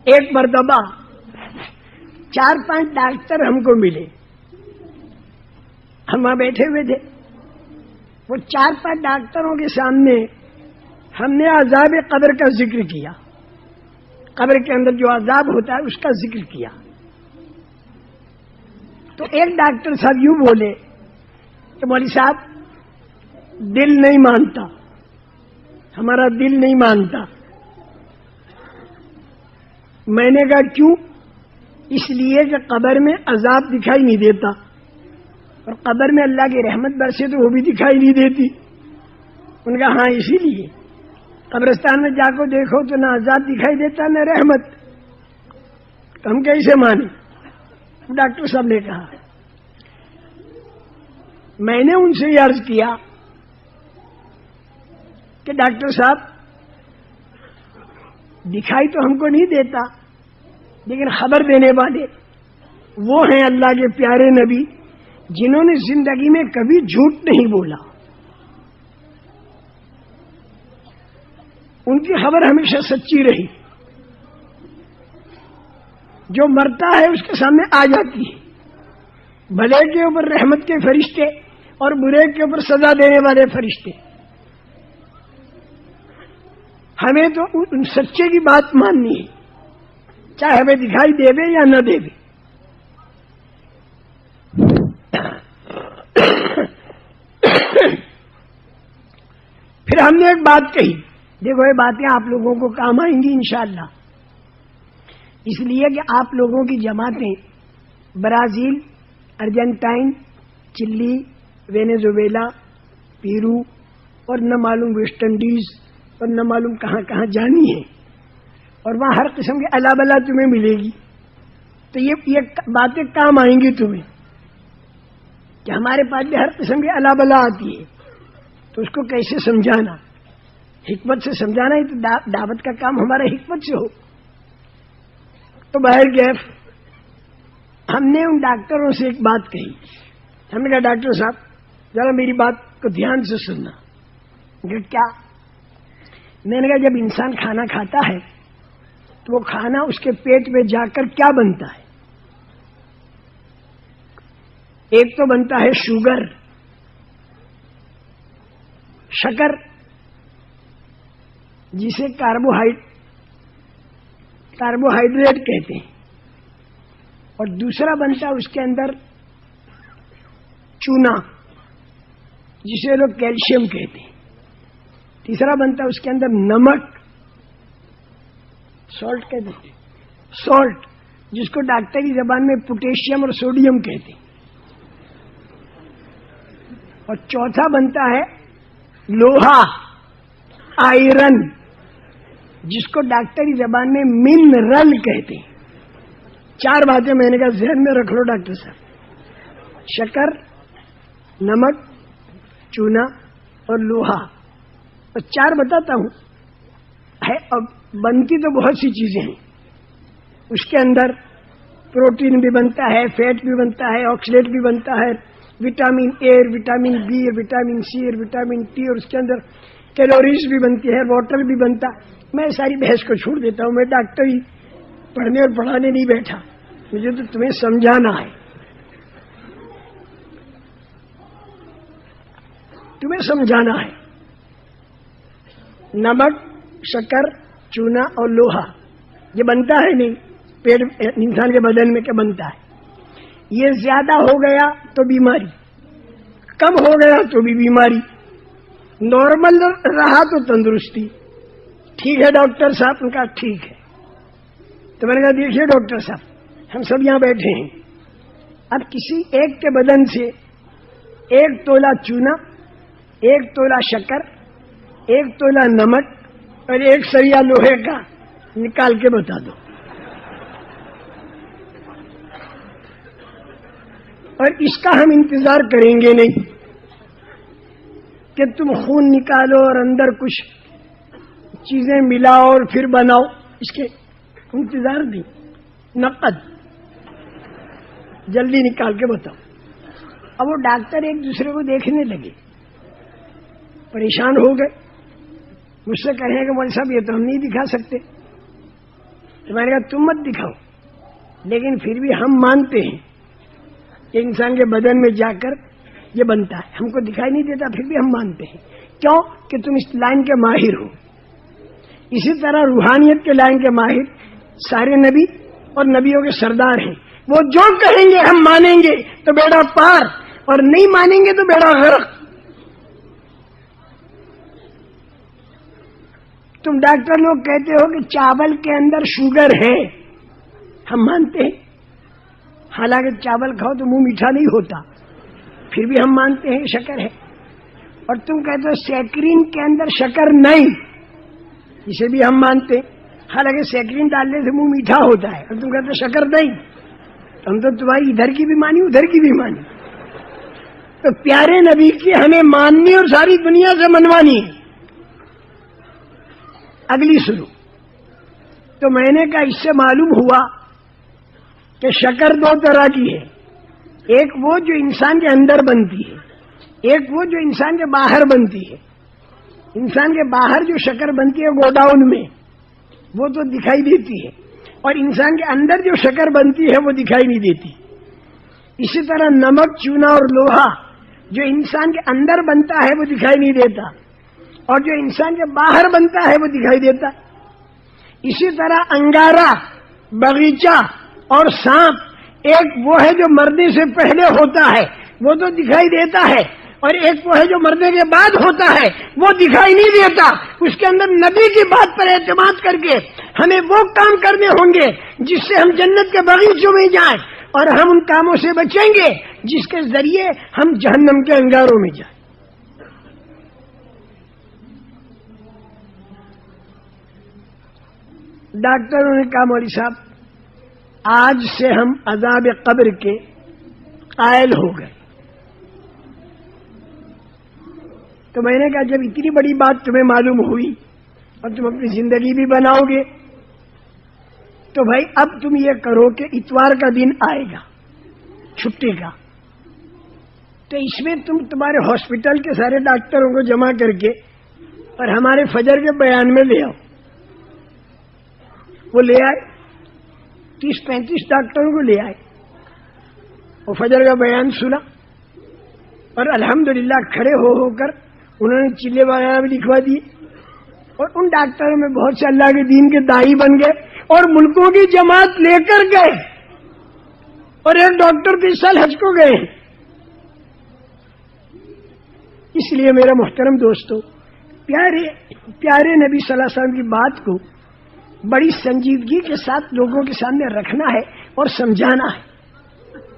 ایک مرتبہ 4-5 ڈاکٹر ہم کو ملے، ہم وہاں بیٹھے ہوئے تھے. وہ 4-5 ڈاکٹروں کے سامنے ہم نے عذاب قبر کا ذکر کیا، قبر کے اندر جو عذاب ہوتا ہے اس کا ذکر کیا. تو ایک ڈاکٹر صاحب یوں بولے کہ مولوی صاحب دل نہیں مانتا، ہمارا دل نہیں مانتا. میں نے کہا کیوں؟ اس لیے کہ قبر میں عذاب دکھائی نہیں دیتا، اور قبر میں اللہ کی رحمت برسے تو وہ بھی دکھائی نہیں دیتی. ان کا ہاں اسی لیے قبرستان میں جا کو دیکھو تو نہ عذاب دکھائی دیتا نہ رحمت. تو ہم کیسے مانیں؟ ڈاکٹر صاحب نے کہا. میں نے ان سے یہ عرض کیا کہ ڈاکٹر صاحب دکھائی تو ہم کو نہیں دیتا، لیکن خبر دینے والے وہ ہیں اللہ کے پیارے نبی جنہوں نے زندگی میں کبھی جھوٹ نہیں بولا. ان کی خبر ہمیشہ سچی رہی. جو مرتا ہے اس کے سامنے آ جاتی ہے، بھلے کے اوپر رحمت کے فرشتے اور برے کے اوپر سزا دینے والے فرشتے. ہمیں تو ان سچے کی بات ماننی ہے، چاہے ہمیں دکھائی دے یا نہ دے. پھر ہم نے ایک بات کہی، دیکھو یہ باتیں آپ لوگوں کو کام آئیں گی انشاءاللہ، اس لیے کہ آپ لوگوں کی جماعتیں برازیل، ارجنٹائن، چلی، وینیزویلا، پیرو اور نہ معلوم ویسٹ انڈیز اور نہ معلوم کہاں کہاں جانی ہے، اور وہاں ہر قسم کے اللہ بلا تمہیں ملے گی. تو یہ باتیں کام آئیں گی تمہیں کہ ہمارے پاس بھی ہر قسم کی اللہ بلا آتی ہے، تو اس کو کیسے سمجھانا، حکمت سے سمجھانا ہی تو دعوت کا کام ہمارا حکمت سے ہو. تو باہر کیف ہم نے ان ڈاکٹروں سے ایک بات کہی. ہم نے کہا ڈاکٹر صاحب ذرا میری بات کو دھیان سے سننا. کہ کیا؟ میں نے کہا جب انسان کھانا کھاتا ہے تو وہ کھانا اس کے پیٹ میں جا کر کیا بنتا ہے؟ ایک تو بنتا ہے شوگر، شکر جسے کاربوہائیڈریٹ کہتے ہیں، اور دوسرا بنتا ہے اس کے اندر چونا جسے لوگ کیلشیم کہتے ہیں، تیسرا بنتا ہے اس کے اندر نمک، سالٹ کہتے ہیں، سالٹ جس کو ڈاکٹری زبان میں پوٹیشیم اور سوڈیم کہتے ہیں، اور چوتھا بنتا ہے لوہا، آئرن جس کو ڈاکٹری زبان میں منرل کہتے ہیں. 4 باتیں میں نے کہا ذہن میں رکھ لو ڈاکٹر صاحب، شکر، نمک، چونا اور لوہا. اور 4 بتاتا ہوں. اب بنتی تو بہت سی چیزیں ہیں، اس کے اندر پروٹین بھی بنتا ہے، فیٹ بھی بنتا ہے، آکسیلیٹ بھی بنتا ہے، vitamin A, vitamin B, vitamin C اور وٹامن ٹی، اور اس کے اندر کیلوریز بھی بنتی ہے، واٹر بھی بنتا. میں ساری بحث کو چھوڑ دیتا ہوں، میں ڈاکٹر ہی پڑھنے اور پڑھانے نہیں بیٹھا، مجھے تو تمہیں سمجھانا ہے. تمہیں سمجھانا ہے. نمک، شکر، چونا اور لوہا یہ بنتا ہے نہیں پیٹ انسان کے بدن میں، کیا بنتا ہے؟ یہ زیادہ ہو گیا تو بیماری، کم ہو گیا تو بھی بیماری، نارمل رہا تو تندرستی. ٹھیک ہے ڈاکٹر صاحب؟ ان کا ٹھیک ہے. تو میں نے کہا دیکھیے ڈاکٹر صاحب ہم سب یہاں بیٹھے ہیں، اب کسی ایک کے بدن سے 1 تولہ چونا، 1 تولہ شکر، 1 تولہ نمک اور 1 سریا لوہے کا نکال کے بتا دو. اور اس کا ہم انتظار کریں گے نہیں کہ تم خون نکالو اور اندر کچھ چیزیں ملاؤ اور پھر بناؤ، اس کے انتظار نہیں. نقد جلدی نکال کے بتاؤ. اب وہ ڈاکٹر ایک دوسرے کو دیکھنے لگے، پریشان ہو گئے، مجھ سے کہیں کہ مولوی صاحب یہ تو ہم نہیں دکھا سکتے. تو میں نے کہا تم مت دکھاؤ، لیکن پھر بھی ہم مانتے ہیں کہ انسان کے بدن میں جا کر یہ بنتا ہے، ہم کو دکھائی نہیں دیتا پھر بھی ہم مانتے ہیں، کیوں کہ تم اس لائن کے ماہر ہو۔ اسی طرح روحانیت کے لائن کے ماہر سارے نبی اور نبیوں کے سردار ہیں، وہ جو کہیں گے ہم مانیں گے تو بیڑا پار، اور نہیں مانیں گے تو بیڑا غرق۔ تم ڈاکٹر لوگ کہتے ہو کہ چاول کے اندر شوگر ہے، ہم مانتے ہیں، حالانکہ چاول کھاؤ تو منہ میٹھا نہیں ہوتا، پھر بھی ہم مانتے ہیں شکر ہے۔ اور تم کہتے ہو سیکرین کے اندر شکر نہیں، اسے بھی ہم مانتے ہیں، حالانکہ سیکرین ڈالنے سے منہ میٹھا ہوتا ہے، اور تم کہتے ہو شکر نہیں۔ ہم تو تمہاری ادھر کی بھی مانی ادھر کی بھی مانی۔ تو پیارے نبی کی ہمیں ماننی اور ساری دنیا سے منوانی ہے۔ اگلی سنو، تو میں نے کہا اس سے معلوم ہوا کہ شکر دو طرح کی ہے، ایک وہ جو انسان کے اندر بنتی ہے، ایک وہ جو انسان کے باہر بنتی ہے۔ انسان کے باہر جو شکر بنتی ہے گوڈاؤن میں، وہ تو دکھائی دیتی ہے، اور انسان کے اندر جو شکر بنتی ہے وہ دکھائی نہیں دیتی۔ اسی طرح نمک، چونا اور لوہا جو انسان کے اندر بنتا ہے وہ دکھائی نہیں دیتا، اور جو انسان کے باہر بنتا ہے وہ دکھائی دیتا۔ اسی طرح انگارہ، باغیچہ اور سانپ، ایک وہ ہے جو مرنے سے پہلے ہوتا ہے وہ تو دکھائی دیتا ہے، اور ایک وہ ہے جو مرنے کے بعد ہوتا ہے وہ دکھائی نہیں دیتا۔ اس کے اندر نبی کی بات پر اعتماد کر کے ہمیں وہ کام کرنے ہوں گے جس سے ہم جنت کے باغیچوں میں جائیں، اور ہم ان کاموں سے بچیں گے جس کے ذریعے ہم جہنم کے انگاروں میں جائیں۔ ڈاکٹروں نے کہا مولوی صاحب آج سے ہم عذاب قبر کے قائل ہو گئے۔ تو میں نے کہا جب اتنی بڑی بات تمہیں معلوم ہوئی اور تم اپنی زندگی بھی بناؤ گے تو بھائی اب تم یہ کرو کہ اتوار کا دن آئے گا چھٹی کا، تو اس میں تم تمہارے ہاسپٹل کے سارے ڈاکٹروں کو جمع کر کے اور ہمارے فجر کے بیان میں لے آؤ۔ وہ لے آئے، 30-35 ڈاکٹروں کو لے آئے، وہ فجر کا بیان سنا، اور الحمدللہ کھڑے ہو کر انہوں نے چلے وغیرہ بھی لکھوا دیے، اور ان ڈاکٹروں میں بہت سے اللہ کے دین کے داعی بن گئے اور ملکوں کی جماعت لے کر گئے، اور ایک ڈاکٹر تو اس سال حج کو گئے۔ اس لیے میرا محترم دوستو، پیارے نبی صلی اللہ علیہ وسلم کی بات کو بڑی سنجیدگی کے ساتھ لوگوں کے سامنے رکھنا ہے اور سمجھانا ہے۔